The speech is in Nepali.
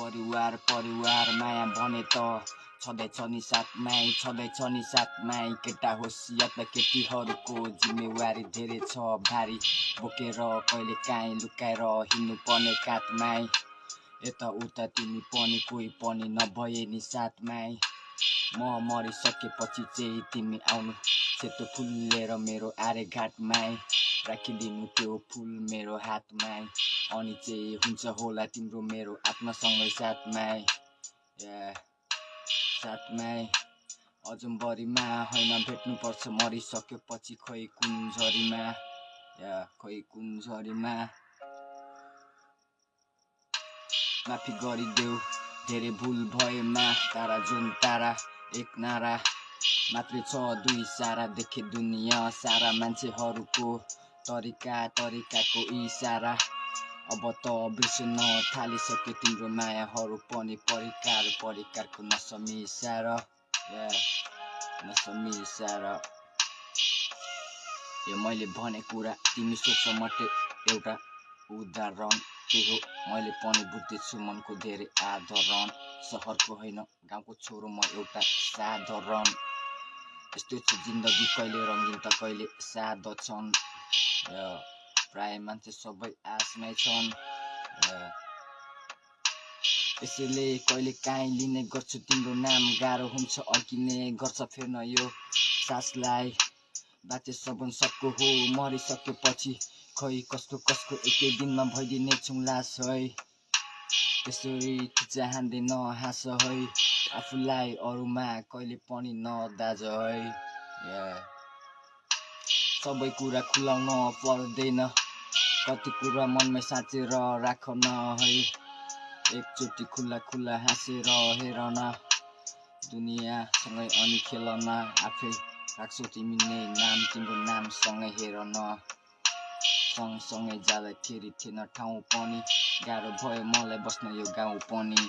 परिवार परिवार माया भने त छँदैछ नि साथमै छँदैछ नि साथमै केटा होस् या त केटीहरूको जिम्मेवारी धेरै छ भारी बोकेर कहिले काहीँ लुकाएर हिँड्नु पर्ने काठमै यता उता तिमी पनि कोही पनि नभए नि साथमै म मरिसकेपछि चाहिँ तिमी आउनु सेतो फुल लिएर मेरो आरे घाटमै राखिदिनु त्यो फुल मेरो हातमै अनि चाहिँ हुन्छ होला तिम्रो मेरो आत्मासँगै साथमै साथमै अजम्बरीमा होइन भेट्नुपर्छ मरिसकेपछि खोइ कुन झरीमा खोइ कुन झरीमा माफी गरिदेऊ धेरै भुल भएमा तारा जुन तारा एक नारा मात्रै छ दुई सारा देखे दुनियाँ सारा मान्छेहरूको तरिकाको इसारा अब त बिर्सन थालिसके तिम्रो मायाहरू पनि परिकारको नसमिसार यो मैले भने कुरा तिमी सोच मात्रै एउटा उदाहरण के हो मैले पनि बुझ्दैछु मनको धेरै आदरण सहरको होइन गाउँको छोरो म एउटा साधारण यस्तो छ जिन्दगी कहिले रङ्गिन त कहिले सादा छन् प्राय मान्छे सबै आशमै छन् यसैले कहिले काहीँ लिने गर्छु तिम्रो नाम गाह्रो हुन्छ अड्किने गर्छ फेर्न यो सासलाई बाँचे सबन सबको हो मरिसकेपछि खै कसको एकै दिनमा भइदिने छौँ लास है त्यसरी चाहँदै नहाँस है आफूलाई अरूमा कहिले पनि नदाज है सबै कुरा खुलाउन पर्दैन कति कुरा मनमै साँचेर राख न है एकचोटि खुला हाँसेर हेर न दुनियाँसँगै अनि खेल न आफै राख्छौ तिमी नै नाम तिम्रो नामसँगै हेर न सँगसँगै जाँदाखेरि थिएन ठाउँ पनि गाह्रो भयो मलाई बस्न यो गाउँ पनि